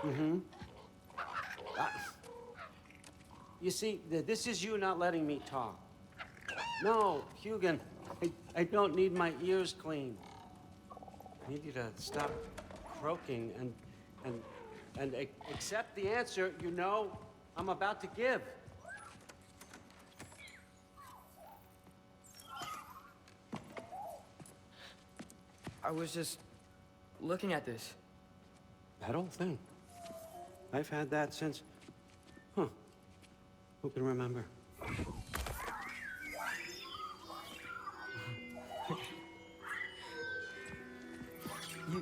Mm-hmm. You see, this is you not letting me talk. No, Hugin, I don't need my ears cleaned. I need you to stop croaking and accept the answer you know I'm about to give. I was just looking at this. That old thing. I've had that since... Huh. Who can remember?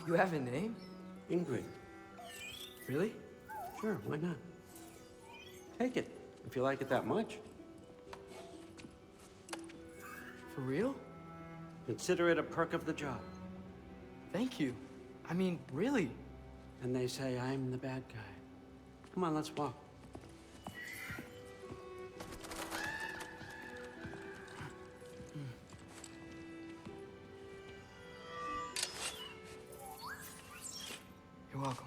You have a name? Ingrid. Really? Sure, why not? Take it, if you like it that much. For real? Consider it a perk of the job. Thank you. I mean, really. And they say I'm the bad guy. Come on, let's walk. You're welcome.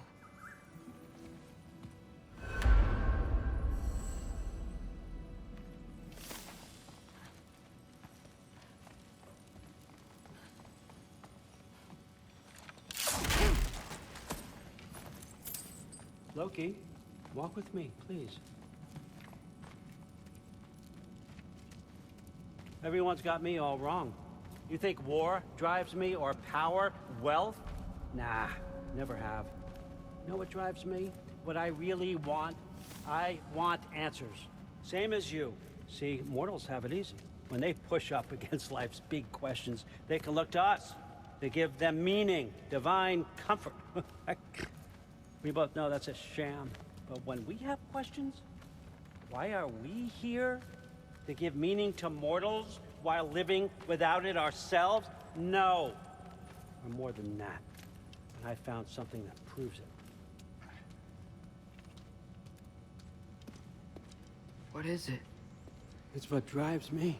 Loki, walk with me, please. Everyone's got me all wrong. You think war drives me, or power, wealth? Nah, never have. You know what drives me? What I really want? I want answers. Same as you. See, mortals have it easy. When they push up against life's big questions, they can look to us. They give them meaning, divine comfort. We both know that's a sham. But when we have questions, why are we here? To give meaning to mortals while living without it ourselves? No. We're more than that. And I found something that proves it. What is it? It's what drives me.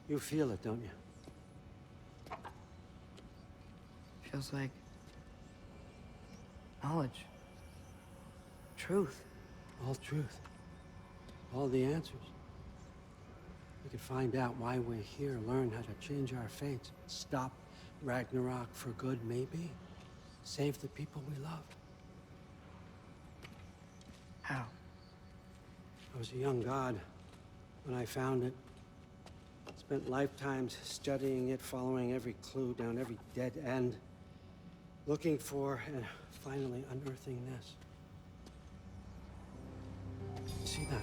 You feel it, don't you? Feels like knowledge. Truth. All truth. All the answers. We could find out why we're here, learn how to change our fates, stop Ragnarok for good, maybe. Save the people we love. How? I was a young god when I found it. Spent lifetimes studying it, following every clue down every dead end. Looking for and finally unearthing this. See that?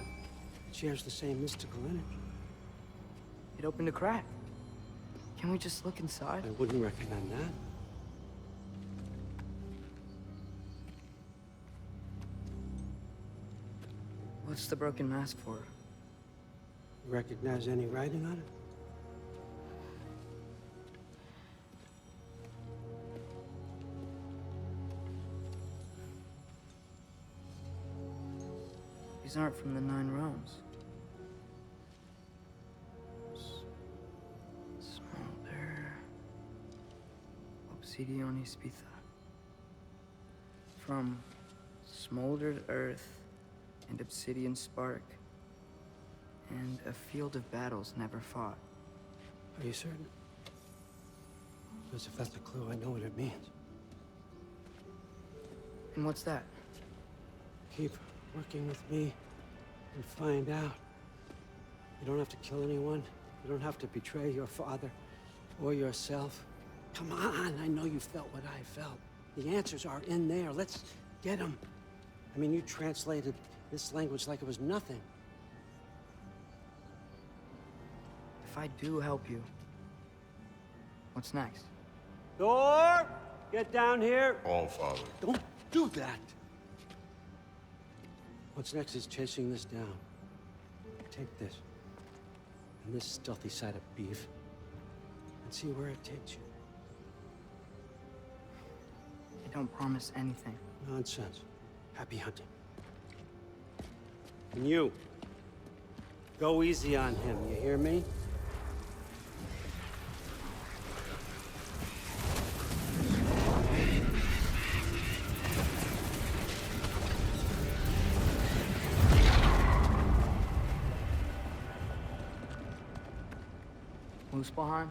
It shares the same mystical energy. It opened a crack. Can we just look inside? I wouldn't recommend that. What's the broken mask for? You recognize any writing on it? These aren't from the Nine Realms. Smolder. Obsidion Ispitha. From smoldered earth and obsidian spark. And a field of battles never fought. Are you certain? Because if that's a clue, I know what it means. And what's that? Keep working with me and find out. You don't have to kill anyone. You don't have to betray your father or yourself. Come on, I know you felt what I felt. The answers are in there. Let's get them. I mean, you translated this language like it was nothing. If I do help you, what's next? Thor! Get down here! All father. Don't do that! What's next is chasing this down. Take this, and this stealthy side of beef, and see where it takes you. I don't promise anything. Nonsense. Happy hunting. And you, go easy on him, you hear me? Muspelheim?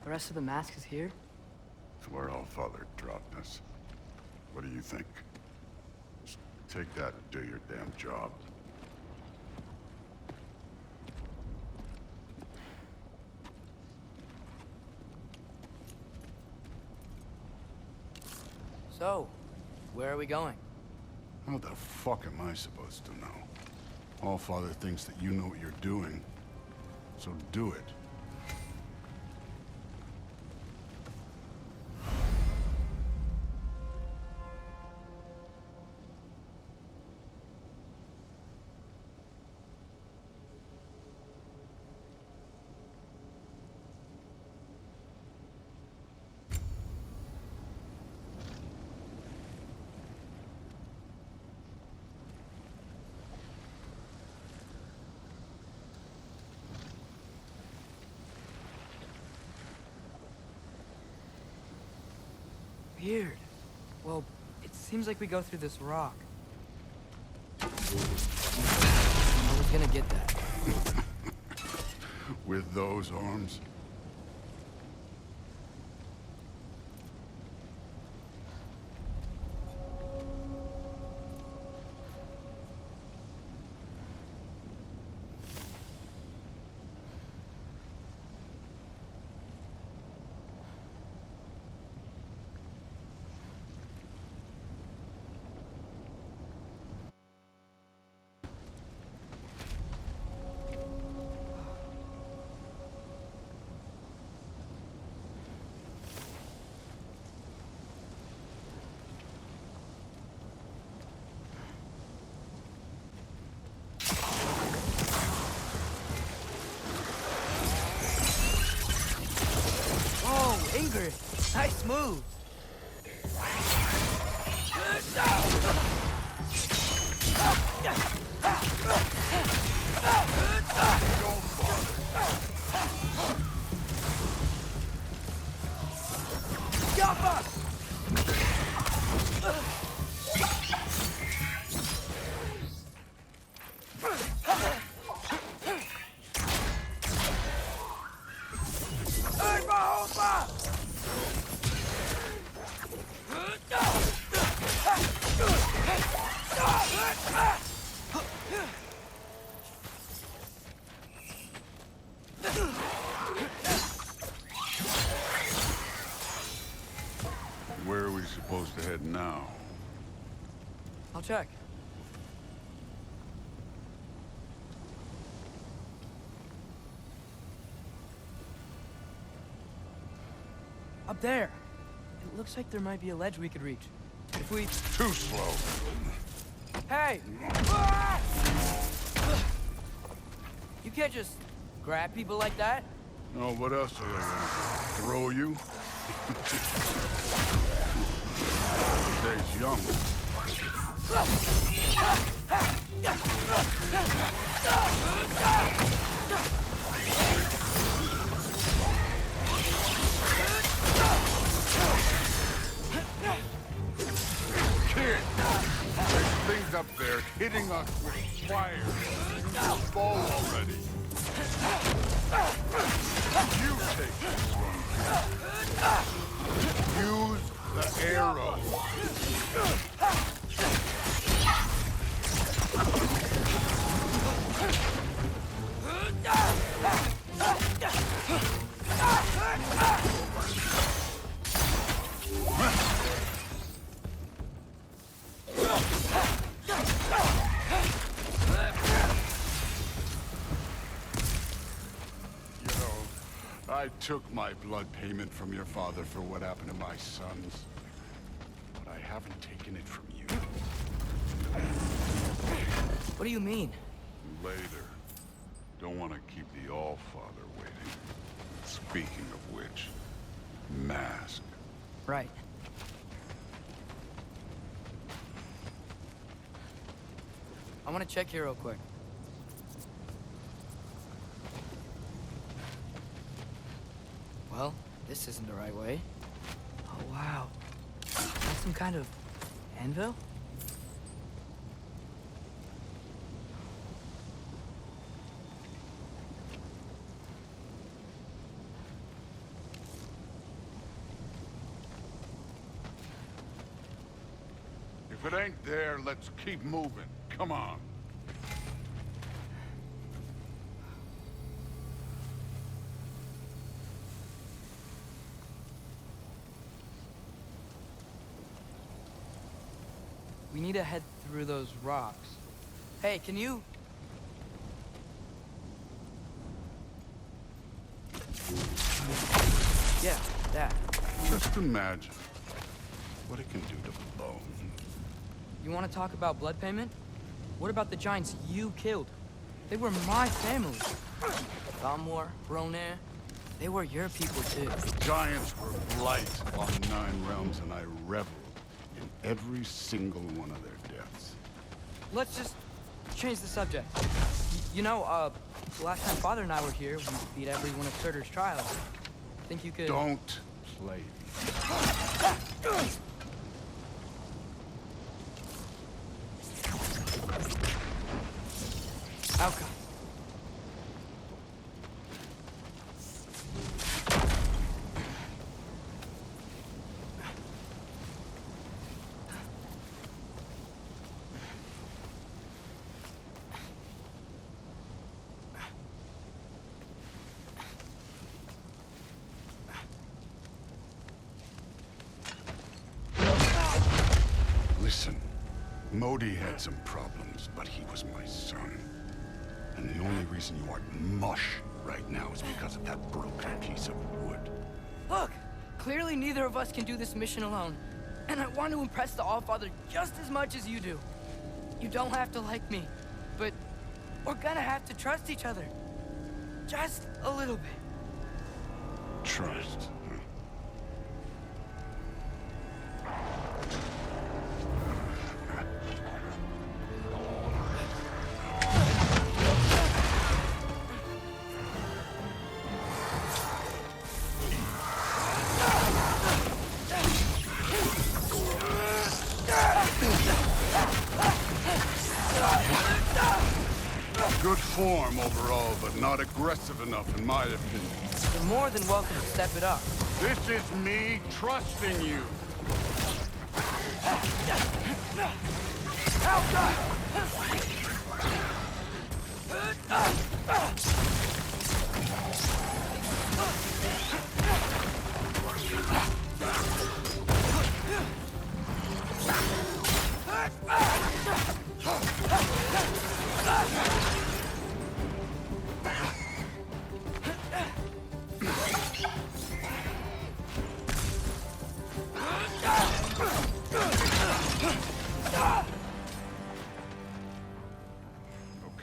The rest of the mask is here? It's where Allfather dropped us. What do you think? Just take that and do your damn job. So, where are we going? How the fuck am I supposed to know? Allfather thinks that you know what you're doing, so do it. Weird. Well, it seems like we go through this rock. I was gonna get that. With those arms? Ingrid, nice move. Where are we supposed to head now? I'll check. Up there. It looks like there might be a ledge we could reach. If we... Too slow. Hey! You can't just grab people like that. Oh, what else are they gonna do? Throw you? Today's young. Kid! There's things up there hitting us with fire. Fall already. You take this one. Use the arrow. I took my blood payment from your father for what happened to my sons. But I haven't taken it from you. What do you mean? Later. Don't want to keep the Allfather waiting. Speaking of which, mask. Right. I want to check here real quick. Well, this isn't the right way. Oh, wow. That's some kind of anvil? If it ain't there, let's keep moving. Come on. We need to head through those rocks. Hey, can you... Yeah, that. Just imagine what it can do to bone. You want to talk about blood payment? What about the giants you killed? They were my family. Thamur, Ronair, they were your people too. Giants were blight on 9 realms, and I reveled in every single one of their deaths. Let's just change the subject. You know, last time Father and I were here, we beat every one of Surtur's trials. Think you could... Don't play. Outcome. Listen, Modi had some problems, but he was my son. And the only reason you aren't mush right now is because of that broken piece of wood. Look! Clearly neither of us can do this mission alone. And I want to impress the Allfather just as much as you do. You don't have to like me, but we're gonna have to trust each other. Just a little bit. Trust. Good form overall, but not aggressive enough, in my opinion. You're more than welcome to step it up. This is me trusting you.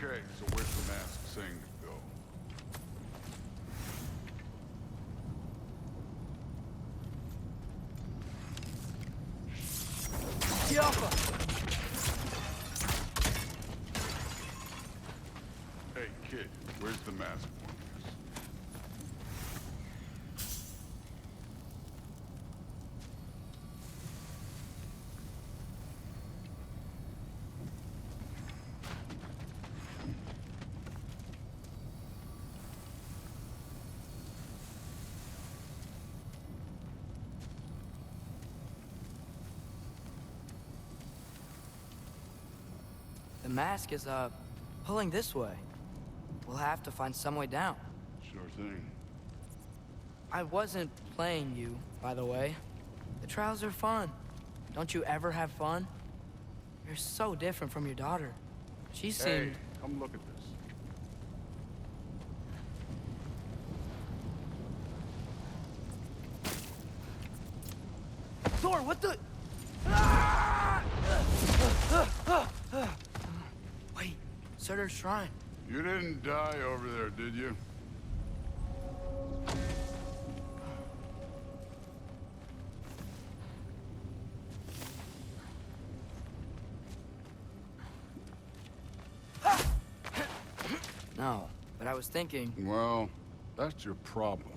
Okay, so where's the mask saying to go? Tiafa! Hey, kid, where's the mask pointing us? The mask is, pulling this way. We'll have to find some way down. Sure thing. I wasn't playing you, by the way. The trials are fun. Don't you ever have fun? You're so different from your daughter. She seemed... Hey, come look at this. Thor, what the... Wait, Surtur's shrine. You didn't die over there, did you? No, but I was thinking... Well, that's your problem.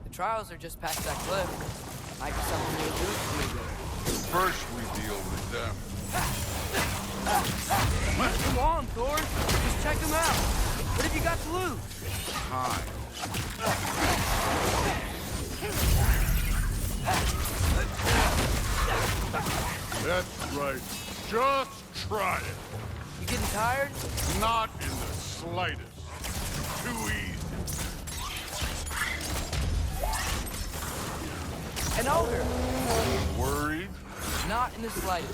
The trials are just past that cliff. Might be something you'll do for me. First, we deal with them. Come on, Thor. Just check them out. What have you got to lose? Time. That's right. Just try it. You getting tired? Not in the slightest. Too easy. An ogre! Worried? Not in the slightest.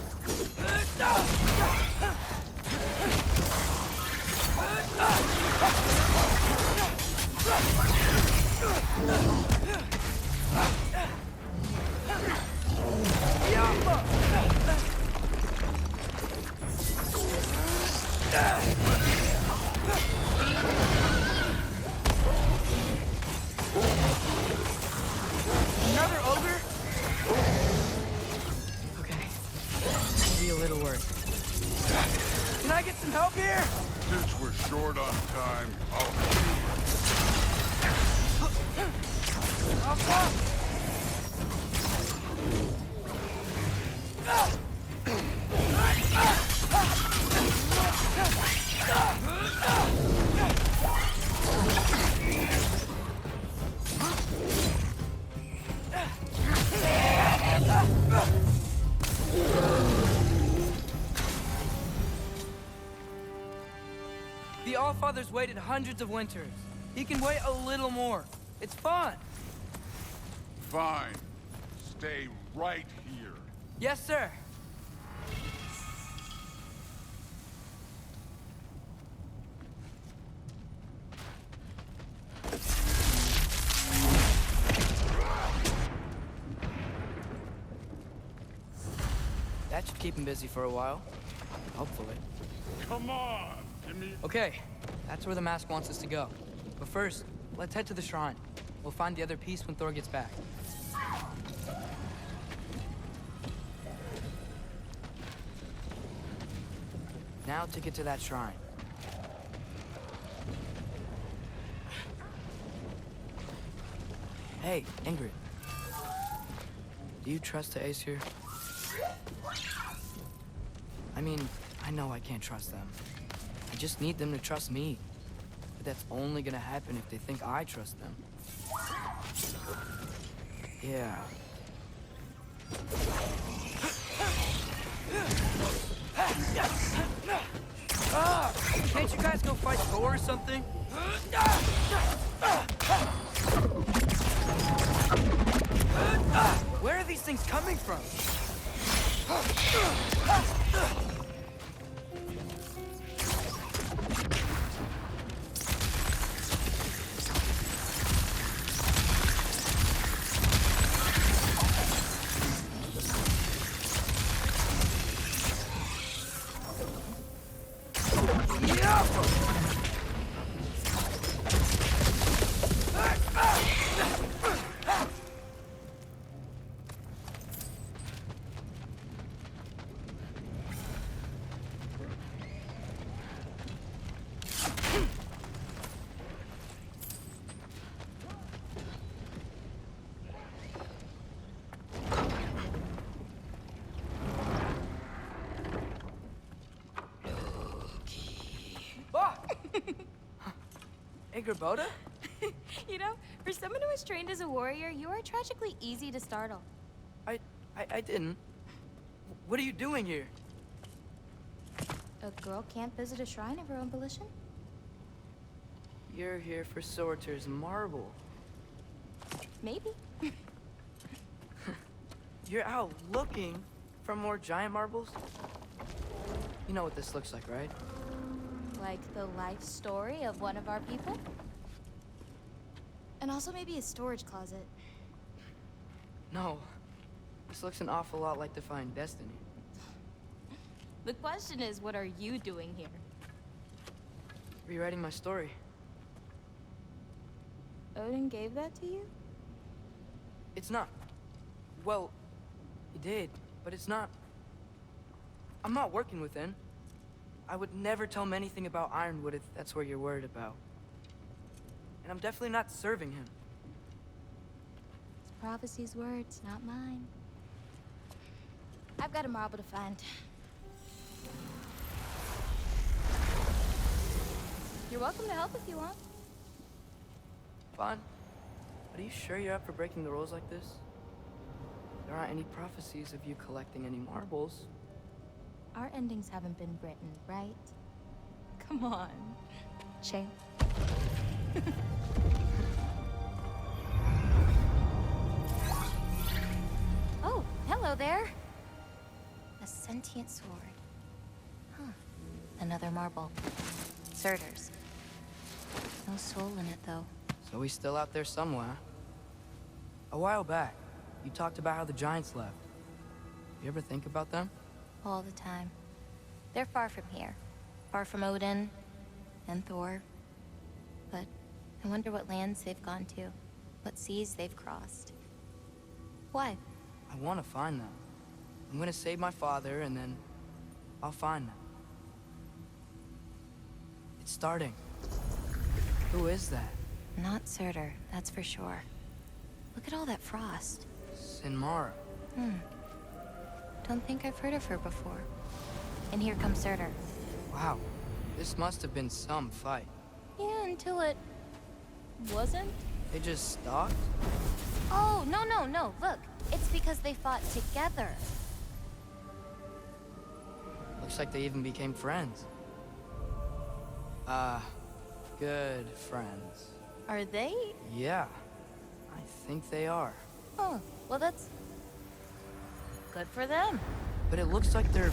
Another ogre? Okay. Maybe a little worse. Can I get some help here? Since we're short on time, I'll... The Allfather's waited hundreds of winters. He can wait a little more. It's fun. Fine. Stay right here. Yes, sir. That should keep him busy for a while. Hopefully. Come on! Give me... Okay, that's where the mask wants us to go. But first, let's head to the shrine. We'll find the other piece when Thor gets back. Now to get to that shrine. Hey, Ingrid. Do you trust the Aesir? I mean, I know I can't trust them. I just need them to trust me. But that's only gonna happen if they think I trust them. Yeah. Can't you guys go fight Thor or something? Where are these things coming from? Angrboda? You know, for someone who was trained as a warrior, you are tragically easy to startle. I didn't. What are you doing here? A girl can't visit a shrine of her own volition? You're here for Surtur's marble. Maybe. You're out looking for more giant marbles? You know what this looks like, right? Like the life story of one of our people? And also maybe a storage closet. No. This looks an awful lot like Defying Destiny. The question is, what are you doing here? Rewriting my story. Odin gave that to you? It's not. Well, he did, but it's not. I'm not working within. I would never tell him anything about Ironwood if that's what you're worried about. And I'm definitely not serving him. It's prophecy's words, not mine. I've got a marble to find. You're welcome to help if you want. Fine. But are you sure you're up for breaking the rules like this? there aren't any prophecies of you collecting any marbles. Our endings haven't been written, right? Come on. Shay. Oh, hello there. A sentient sword. Huh. Another marble. Surtur's. No soul in it, though. So he's still out there somewhere. A while back, you talked about how the Giants left. You ever think about them? All the time. They're far from here. Far from Odin and Thor. But I wonder what lands they've gone to. What seas they've crossed. Why? I want to find them. I'm gonna save my father, and then I'll find them. It's starting. Who is that? Not Surtur, that's for sure. Look at all that frost. Sinmara. Don't think I've heard of her before. And here comes Surtur. Wow. This must have been some fight. Yeah, until it... wasn't? They just stalked? Oh, no. Look, it's because they fought together. Looks like they even became friends. Good friends. Are they? Yeah, I think they are. Oh, well that's... good for them. But it looks like their,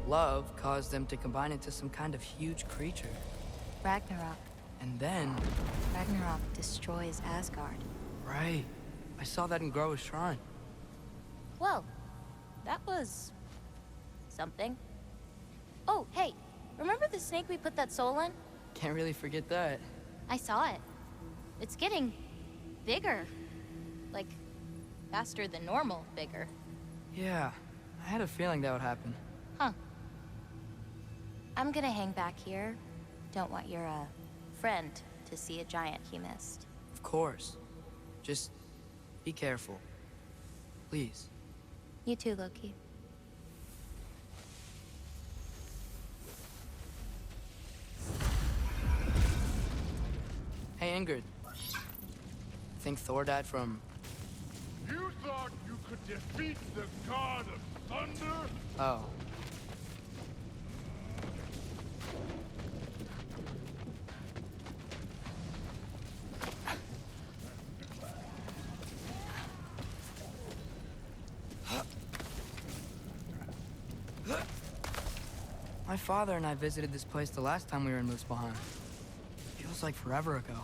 love caused them to combine into some kind of huge creature. Ragnarok. And then... Ragnarok destroys Asgard. Right. I saw that in Groa's shrine. Well, that was... something. Oh, hey, remember the snake we put that soul in? Can't really forget that. I saw it. It's getting... bigger. Like, faster than normal bigger. Yeah, I had a feeling that would happen. Huh. I'm gonna hang back here. Don't want your, friend to see a giant he missed. Of course. Just be careful. Please. You too, Loki. Hey, Ingrid. Think Thor died from... You thought you could defeat the god of thunder? Oh. My father and I visited this place the last time we were in Muspelheim. Feels like forever ago.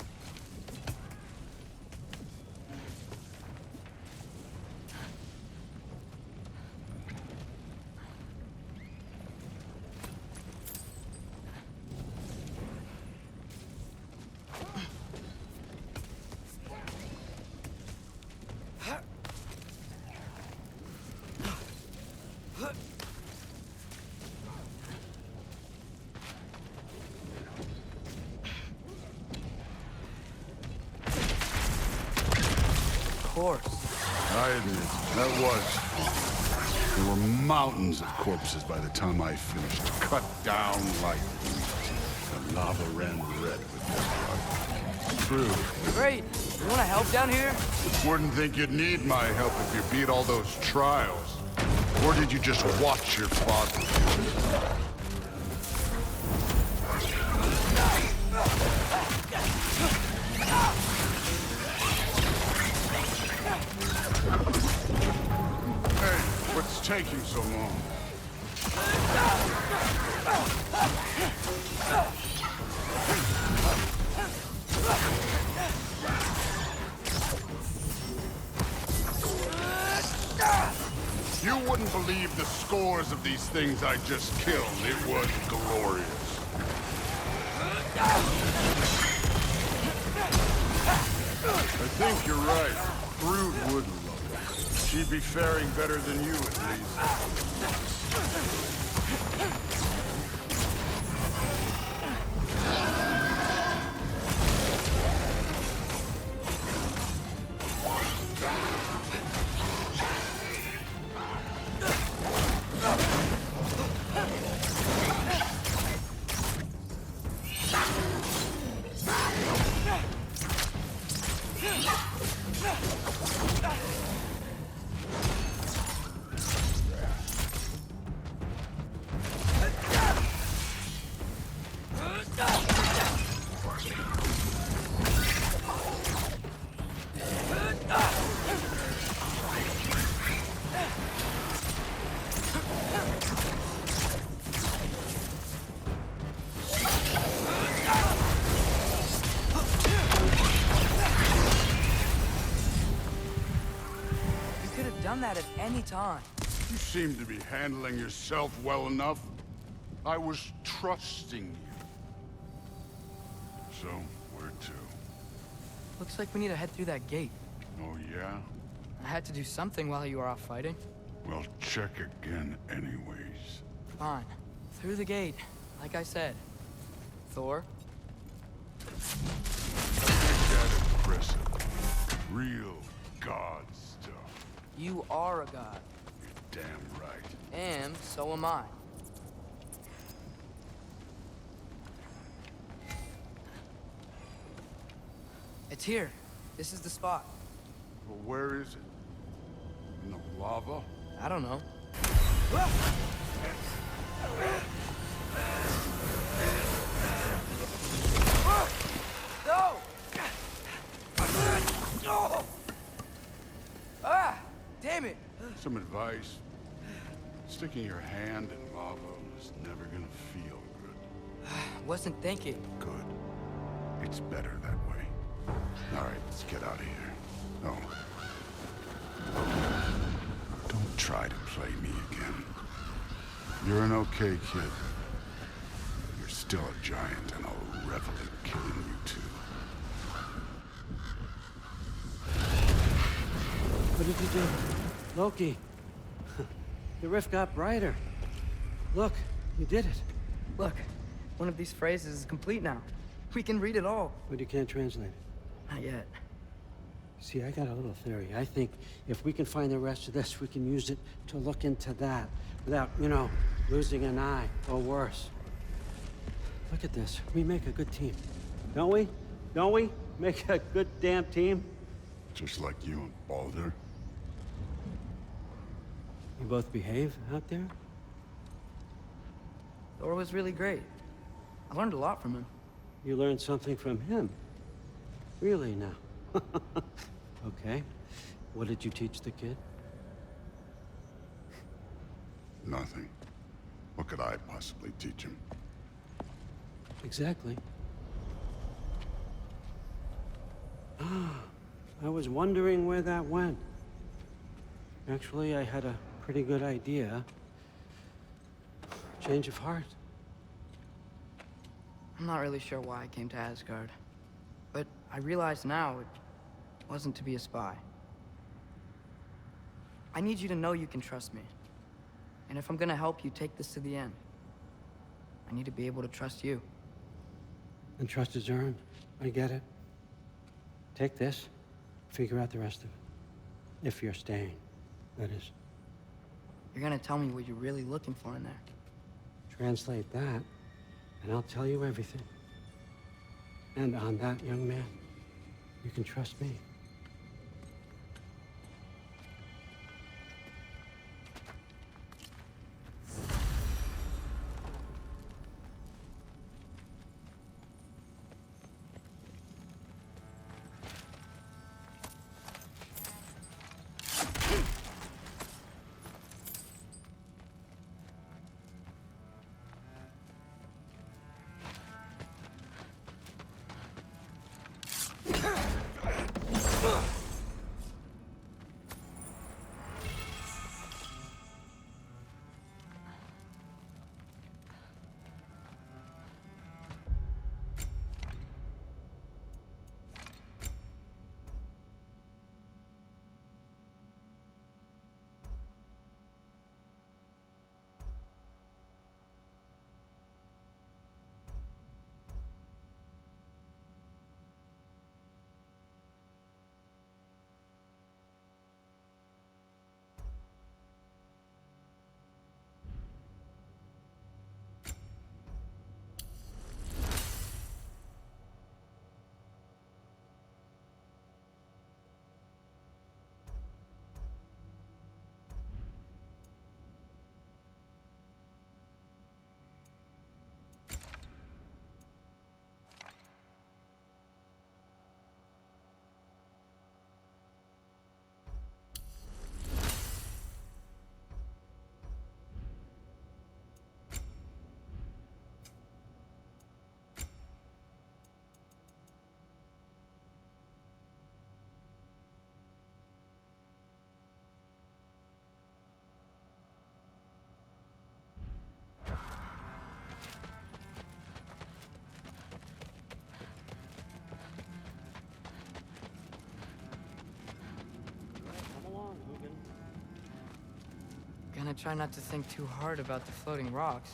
Of course. I admit, that was. There were mountains of corpses by the time I finished, cut down like weeds. The lava ran red with their blood. True. Great. You want to help down here? Wouldn't think you'd need my help if you beat all those trials. Or did you just watch your father? Hey, what's taking so long? You wouldn't believe the scores of these things I just killed. It was glorious. I think you're right. Brood would love it. She'd be faring better than you, at least. done that at any time. You seem to be handling yourself well enough. I was trusting you. So, where to? Looks like we need to head through that gate. Oh, yeah? I had to do something while you were off fighting. Well, check again anyways. Fine. Through the gate, like I said. Thor? That impressive. Real god stuff. You are a god. You're damn right. And so am I. It's here. This is the spot. Well, where is it? In the lava? I don't know. No! Ah! Damn it! Some advice. Sticking your hand in lava is never gonna feel good. Wasn't thinking. Good. It's better that way. All right, let's get out of here. Oh. Don't try to play me again. You're an okay kid. You're still a giant, and I'll revel in killing you too. What did you do? Loki. The rift got brighter. Look, you did it. Look, one of these phrases is complete now. We can read it all. But you can't translate it. Not yet. See, I got a little theory. I think if we can find the rest of this, we can use it to look into that without, you know, losing an eye or worse. Look at this. We make a good team. Don't we? Don't we? Make a good damn team? Just like you and Baldur. You both behave out there? Thor was really great. I learned a lot from him. You learned something from him? Really now? Okay. What did you teach the kid? Nothing. What could I possibly teach him? Exactly. I was wondering where that went. Actually, I had a pretty good idea. Change of heart. I'm not really sure why I came to Asgard. But I realize now it wasn't to be a spy. I need you to know you can trust me. And if I'm gonna help you take this to the end, I need to be able to trust you. And trust is earned. I get it. Take this. Figure out the rest of it. If you're staying, that is. You're gonna tell me what you're really looking for in there. Translate that, and I'll tell you everything. And on that, young man, you can trust me. I try not to think too hard about the floating rocks.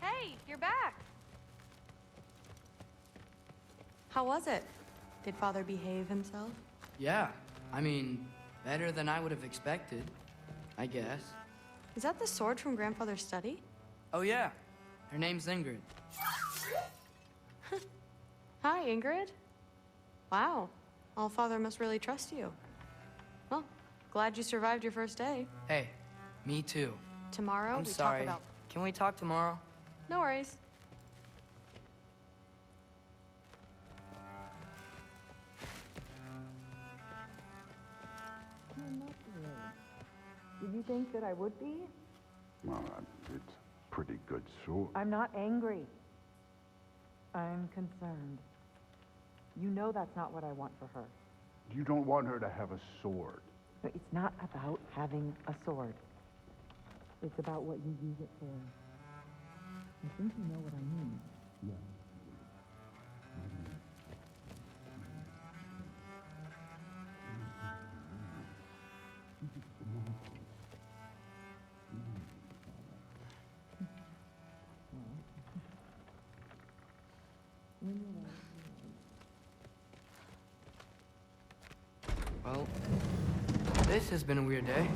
Hey, you're back. How was it? Did Father behave himself? Yeah, I mean, better than I would have expected, I guess. Is that the sword from Grandfather's study? Oh yeah, her name's Ingrid. Hi, Ingrid. Wow, Allfather must really trust you. Well, glad you survived your first day. Hey, me too. Tomorrow I'm we sorry. talk about... Can we talk tomorrow? No worries. Did you think that I would be? Well, it's pretty good sword. I'm not angry. I'm concerned. You know that's not what I want for her. You don't want her to have a sword. But it's not about having a sword. It's about what you use it for. I think you know what I mean. Well, this has been a weird day.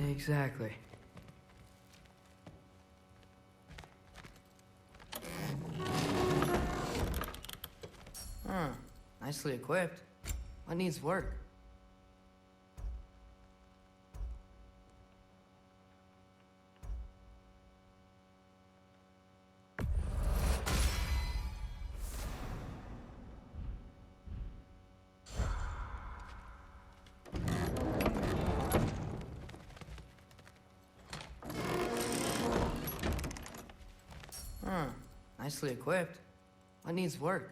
Exactly. Huh. Nicely equipped. What needs work? Huh. Nicely equipped. What needs work?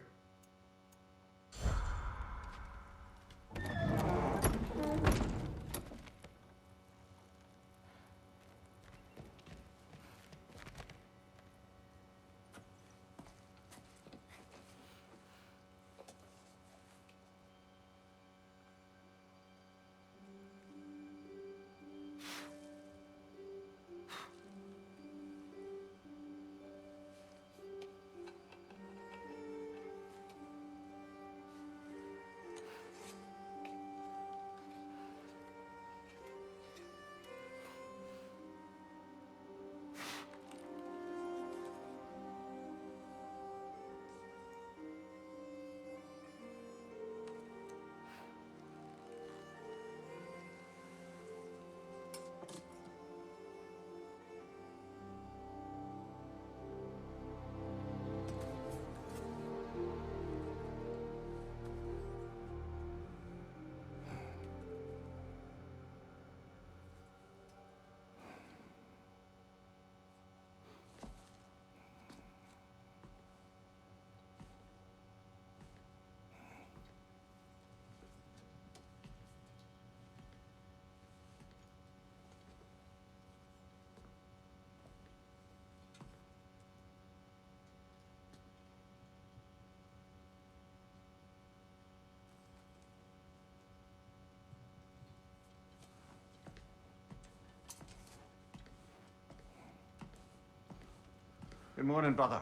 Good morning, brother.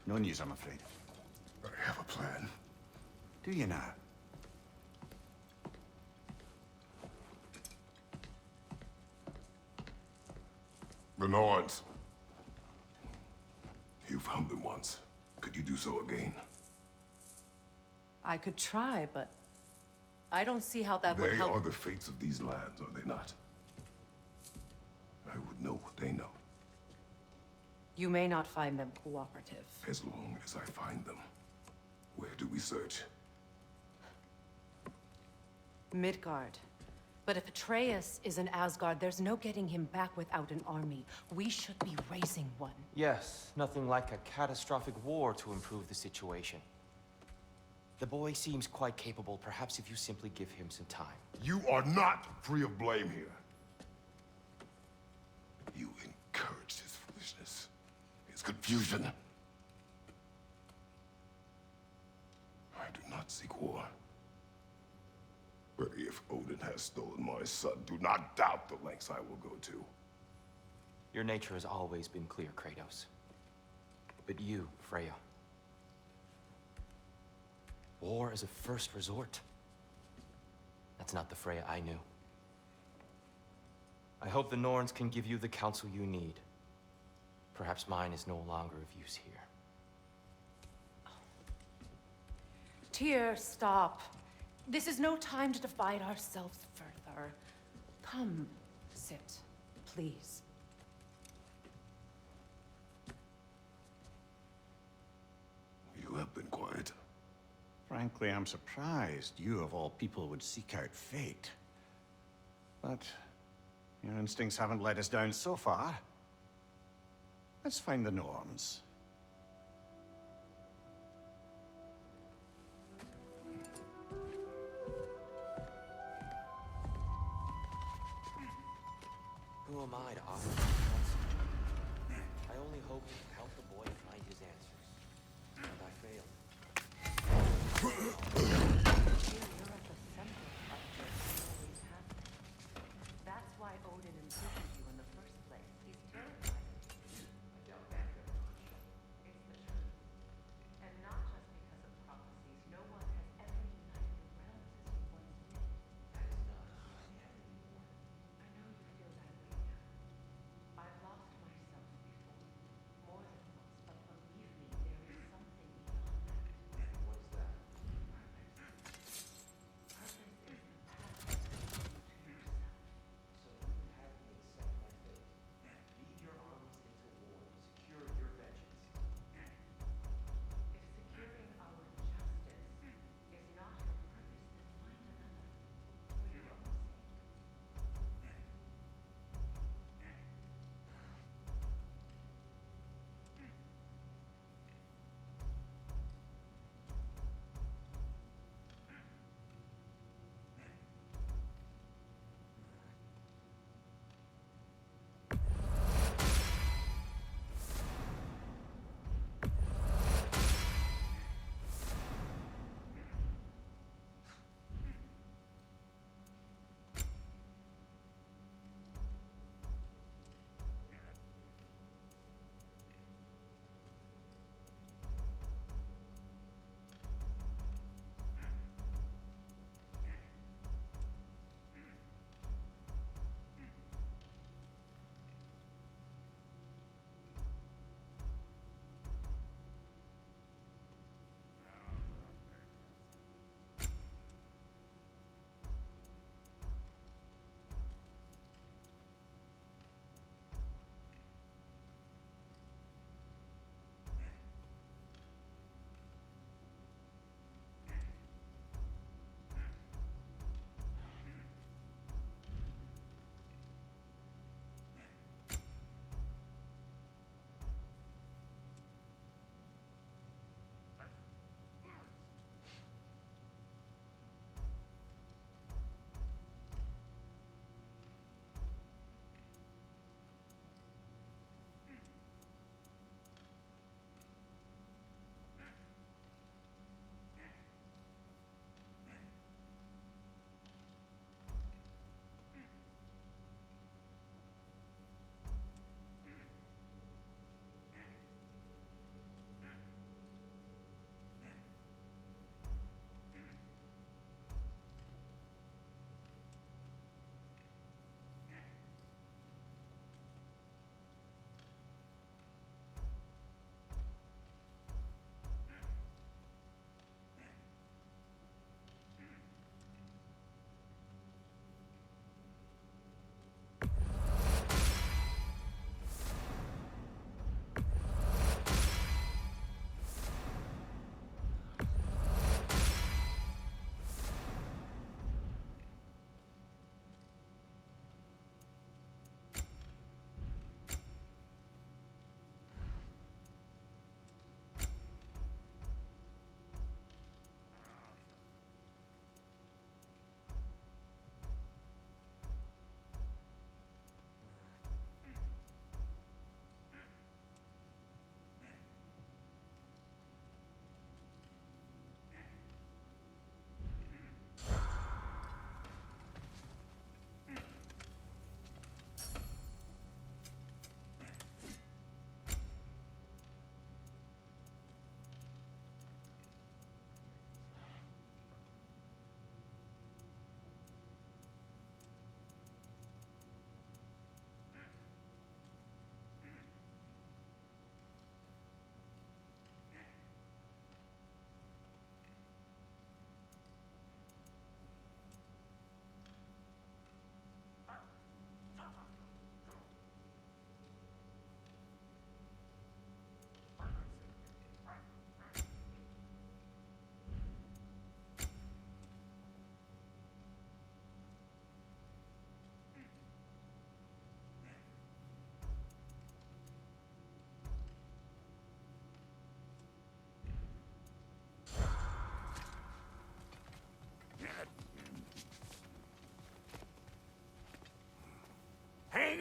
No news, I'm afraid. I have a plan. Do you now? The Norns. You found them once. Could you do so again? I could try, but I don't see how that would They help. are the fates of these lands, are they not? I would know what they know, You may not find them cooperative. as long as I find them. Where do we search? Midgard. But if Atreus is in Asgard, there's no getting him back without an army. We should be raising one. Yes, nothing like a catastrophic war to improve the situation. The boy seems quite capable. Perhaps if you simply give him some time. You are not free of blame here. You encouraged his foolishness, his confusion. I do not seek war. But if Odin has stolen my son, do not doubt the lengths I will go to. Your nature has always been clear, Kratos. But you, Freya. War is a first resort. That's not the Freya I knew. I hope the Norns can give you the counsel you need. Perhaps mine is no longer of use here. Tyr, stop. This is no time to divide ourselves further. Come, sit, please. You have been quiet. Frankly, I'm surprised you, of all people, would seek out fate. But your instincts haven't let us down so far. Let's find the Norns. Who am I to offer you counsel? I only hope to help the boy find his answers. And I failed. You're at the center of this always happening. That's why Odin imprisoned you in the first place. He's terrified of you. It's the truth. And not just because of prophecies. No one has ever united the realms as you once did. That is not who I am anymore. I know you feel that way now. I've lost myself before. More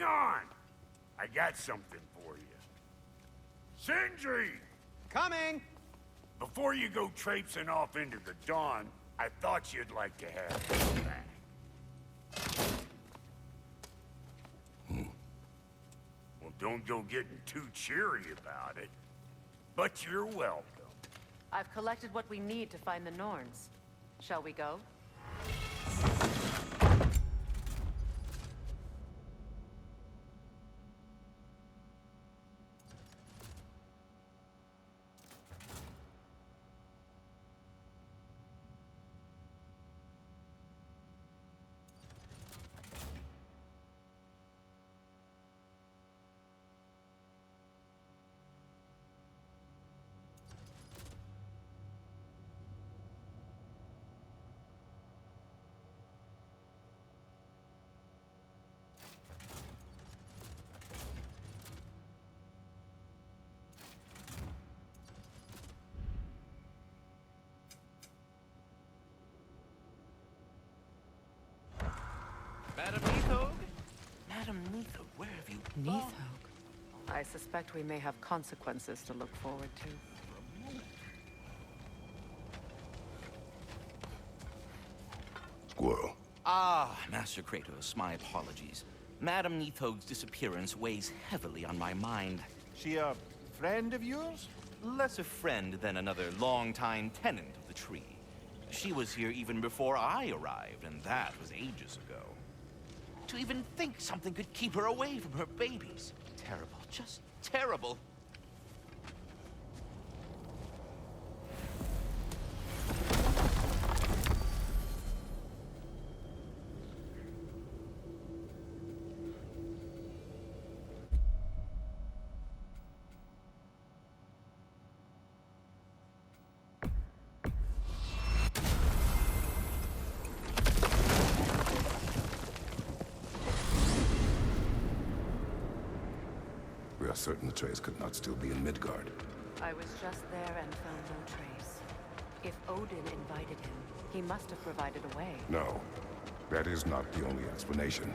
Hang on! I got something for you. Sindri! Coming! Before you go traipsing off into the dawn, I thought you'd like to have this back. Well, don't go getting too cheery about it. But you're welcome. I've collected what we need to find the Norns. Shall we go? Madam Neathog? Madam Neathog, where have you gone? Neathog? I suspect we may have consequences to look forward to. Squirrel. Ah, Master Kratos, my apologies. Madam Neathog's disappearance weighs heavily on my mind. She a friend of yours? Less a friend than another longtime tenant of the tree. She was here even before I arrived, and that was ages ago. To even think something could keep her away from her babies. Terrible, just terrible. We are certain the trace could not still be in Midgard. I was just there and found no trace. If Odin invited him, he must have provided a way. No, that is not the only explanation.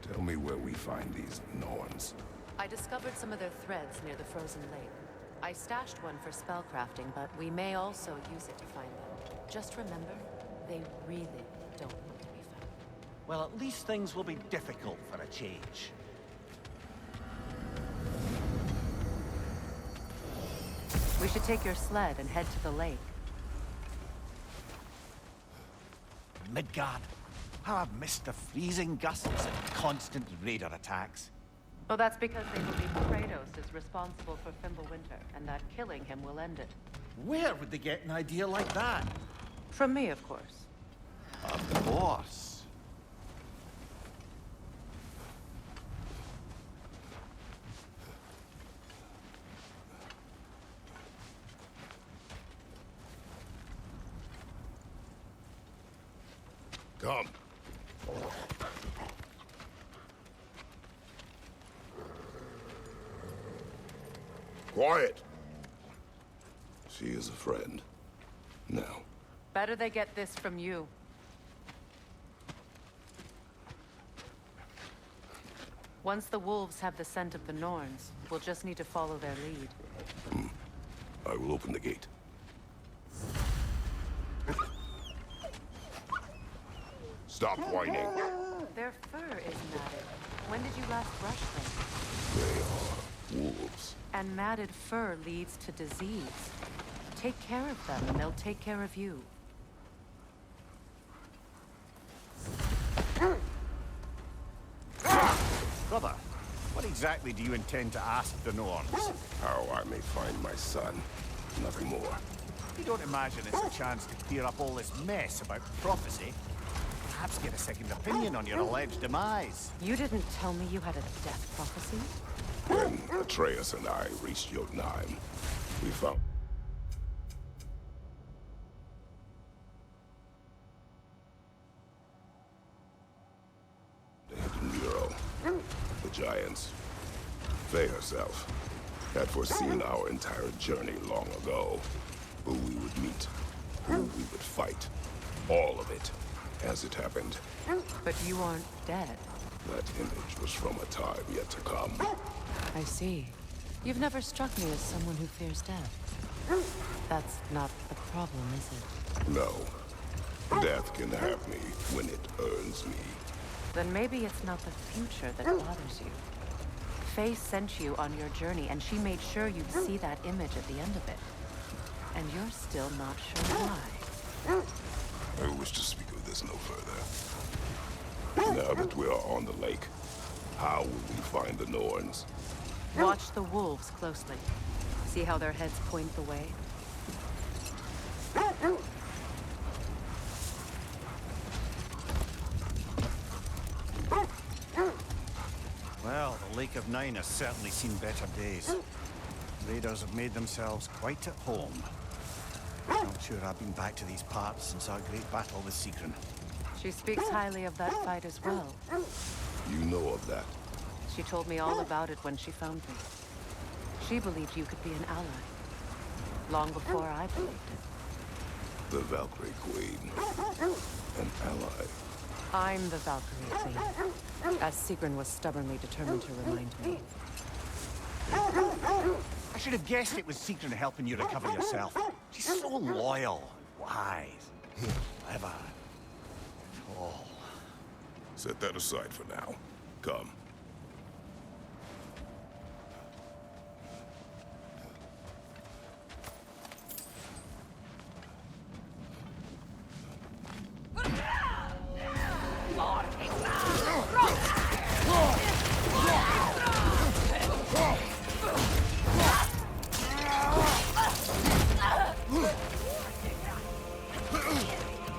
Tell me where we find these Norns. I discovered some of their threads near the frozen lake. I stashed one for spellcrafting, but we may also use it to find them. Just remember, they really don't want to be found. Well, at least things will be difficult for a change. We should take your sled and head to the lake. Midgard. How I've missed the freezing gusts and constant raider attacks. Oh, that's because they believe Kratos is responsible for Fimbulwinter, and that killing him will end it. Where would they get an idea like that? From me, of course. Of course. Come. Quiet. She is a friend. Now. Better they get this from you. Once the wolves have the scent of the Norns, we'll just need to follow their lead. I will open the gate. Stop whining. Their fur is matted. When did you last brush them? They are wolves. And matted fur leads to disease. Take care of them, and they'll take care of you. Brother, what exactly do you intend to ask the Norns? How I may find my son. Nothing more. You don't imagine it's a chance to clear up all this mess about prophecy? Perhaps get a second opinion on your alleged demise. You didn't tell me you had a death prophecy? When Atreus and I reached Jotunheim, we found... the hidden mural. The giants. Faye herself had foreseen our entire journey long ago. Who we would meet, who we would fight. All of it, as it happened. But you aren't dead. That image was from a time yet to come. I see. You've never struck me as someone who fears death. That's not the problem, is it? No. Death can have me when it earns me. Then maybe it's not the future that bothers you. Faye sent you on your journey, and she made sure you'd see that image at the end of it. And you're still not sure why. I wish to speak of this no further. Now that we are on the lake, how will we find the Norns? Watch the wolves closely. See how their heads point the way? Well, the Lake of Nine has certainly seen better days. Raiders have made themselves quite at home. Not sure I've been back to these parts since our great battle with Sigrun. She speaks highly of that fight as well. You know of that. She told me all about it when she found me. She believed you could be an ally. Long before I believed it. The Valkyrie Queen. An ally. I'm the Valkyrie Queen, as Sigrun was stubbornly determined to remind me. I should have guessed it was Sigrun helping you recover yourself. She's so loyal, wise, clever. Tall. Set that aside for now. Come.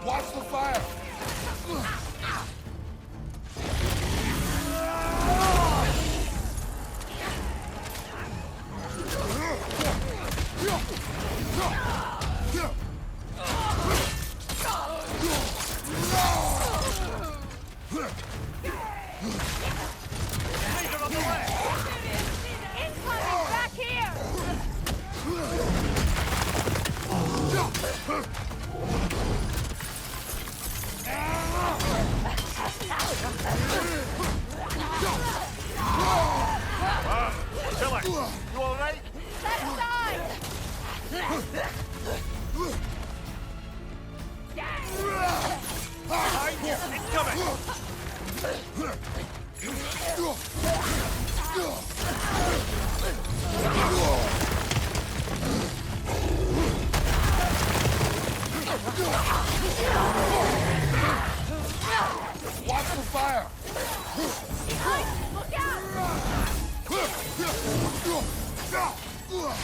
Watch the fire! Back here! Killer, you all right? Set aside! Behind you! Incoming! Watch the fire! Look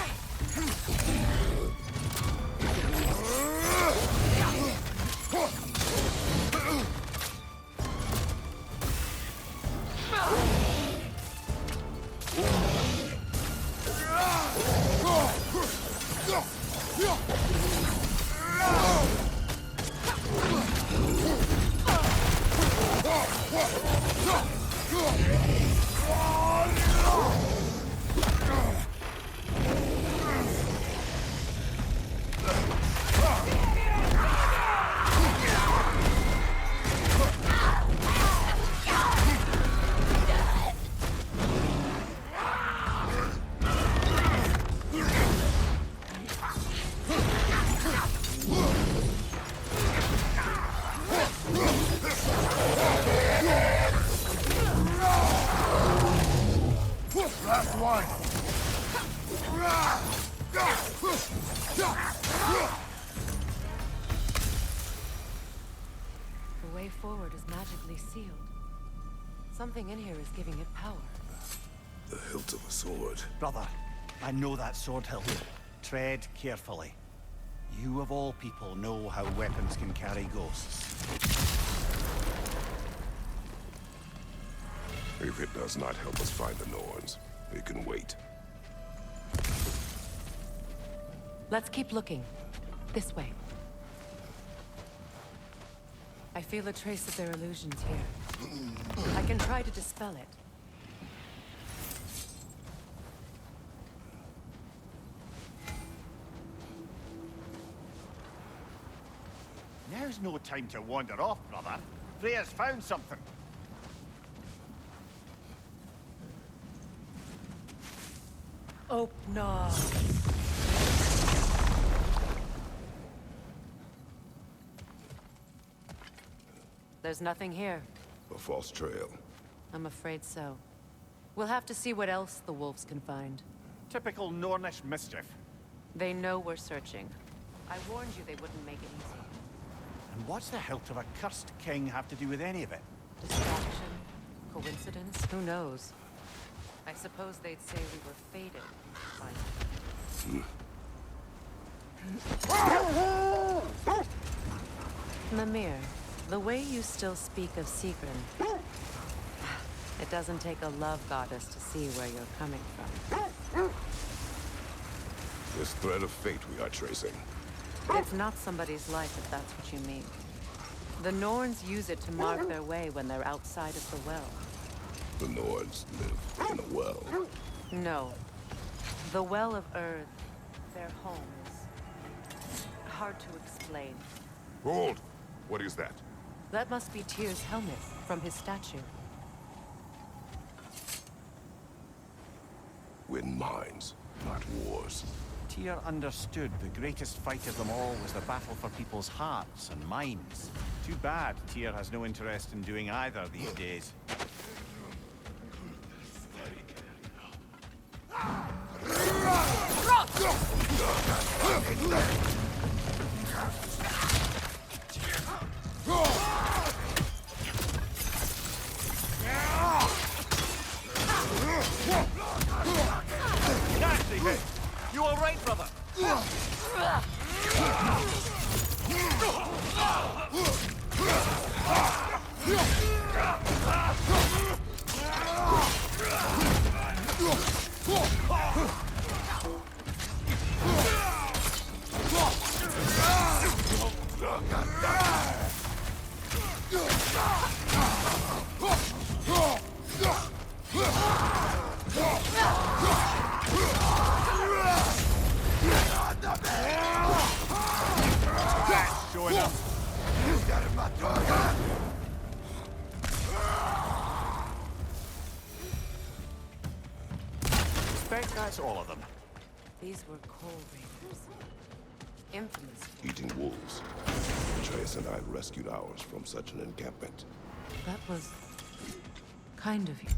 Last one! The way forward is magically sealed. Something in here is giving it power. The hilt of a sword. Brother, I know that sword hilt. Tread carefully. You of all people know how weapons can carry ghosts. If it does not help us find the Norns, it can wait. Let's keep looking. This way. I feel a trace of their illusions here. I can try to dispel it. Now's no time to wander off, brother. Freya's found something. Opnar. There's nothing here. A false trail. I'm afraid so. We'll have to see what else the wolves can find. Typical Nornish mischief. They know we're searching. I warned you they wouldn't make it easy. And what's the hilt of a cursed king have to do with any of it? Distraction? Coincidence? Who knows? I suppose they'd say we were fated. Mimir, the way you still speak of Sigrun, it doesn't take a love goddess to see where you're coming from. This thread of fate we are tracing. It's not somebody's life, if that's what you mean. The Norns use it to mark their way when they're outside of the well. The Nords live in a well. No. The Well of Earth, their home, is hard to explain. Hold! What is that? That must be Tyr's helmet from his statue. Win mines, not wars. Tyr understood the greatest fight of them all was the battle for people's hearts and minds. Too bad Tyr has no interest in doing either these days. Nasty hit! You all right, brother? Showing up. Suspect that's all of them. These were Coal Raiders. Infamous. Eating wolves. Atreus and I rescued ours from such an encampment. That was kind of you.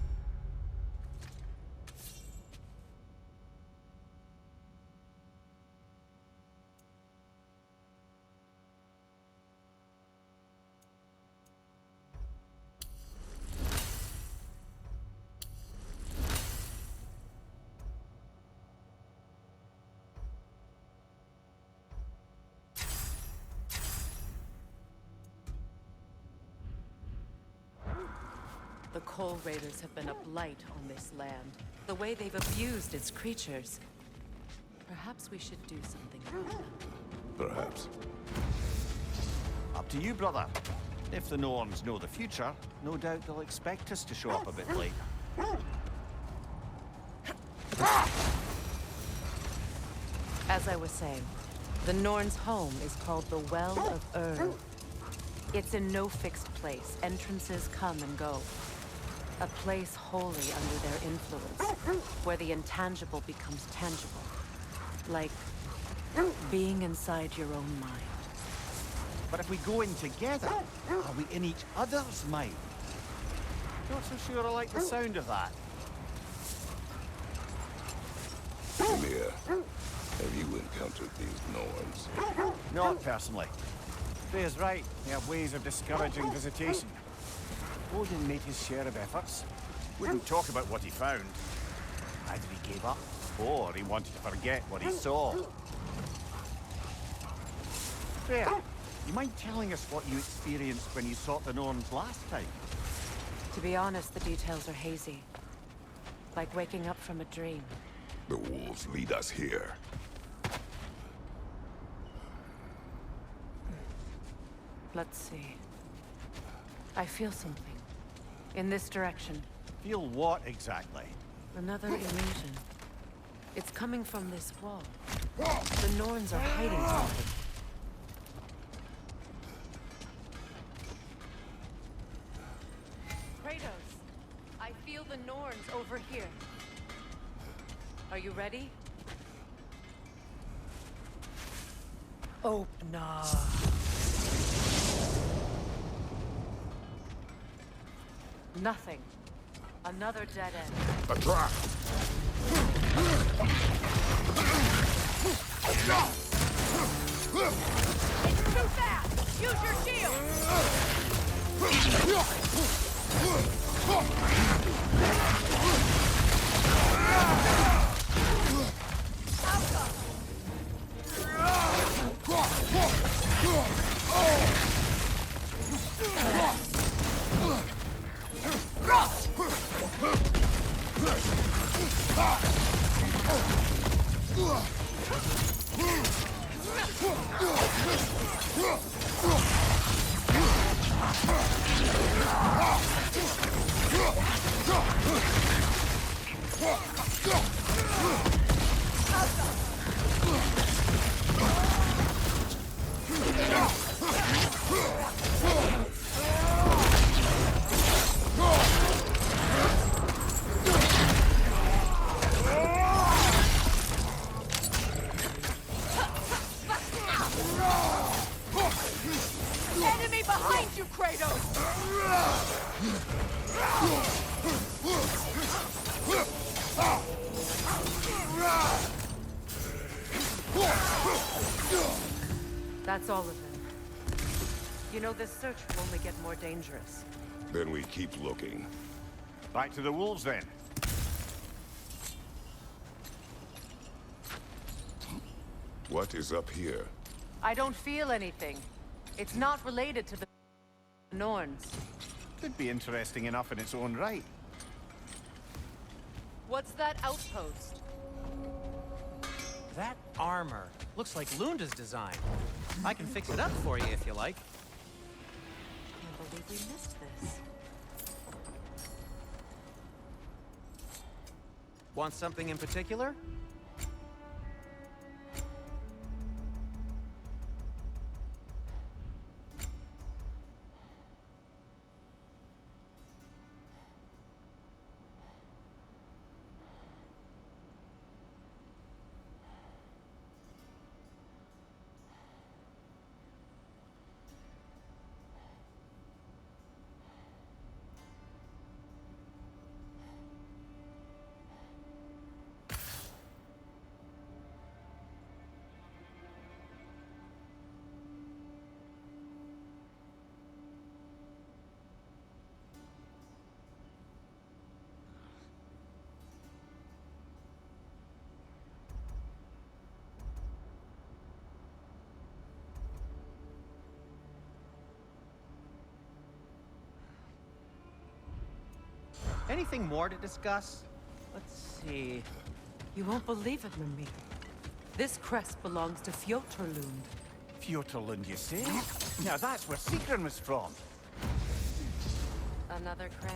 The Coal Raiders have been a blight on this land. The way they've abused its creatures. Perhaps we should do something about them. Perhaps. Up to you, brother. If the Norns know the future, no doubt they'll expect us to show up a bit late. As I was saying, the Norn's home is called the Well of Ur. It's in no fixed place. Entrances come and go. A place wholly under their influence, where the intangible becomes tangible. Like being inside your own mind. But if we go in together, are we in each other's mind? Not so sure I like the sound of that. Ymir, have you encountered these Norns? Not personally. Freya's right. They have ways of discouraging visitation. Odin made his share of efforts. Wouldn't talk about what he found. Either he gave up, or he wanted to forget what he saw. Freya, you mind telling us what you experienced when you sought the Norns last time? To be honest, the details are hazy. Like waking up from a dream. The wolves lead us here. Let's see. I feel something. In this direction. Feel what exactly? Another illusion. It's coming from this wall. The Norns are hiding something. Kratos! I feel the Norns over here. Are Are you ready? Oh, nah. Nothing. Another dead end. A trap! It's too fast! Use your shield! Enemy behind you, Kratos! That's all of them. You know, this search will only get more dangerous. Then we keep looking. Back to the wolves, then. What is up here? I don't feel anything. It's not related to the Norns. Could be interesting enough in its own right. What's that outpost? That armor looks like Lunda's design. I can fix it up for you if you like. Can't believe we missed this. Want something in particular? Anything more to discuss? Let's see. You won't believe it, Mimir. This crest belongs to Fjotorlund. Fjotorlund, you say? Now that's where Sigrun was from. Another crane.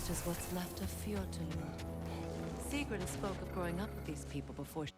Is what's left of Fjotorlund. Sigrid spoke of growing up with these people before she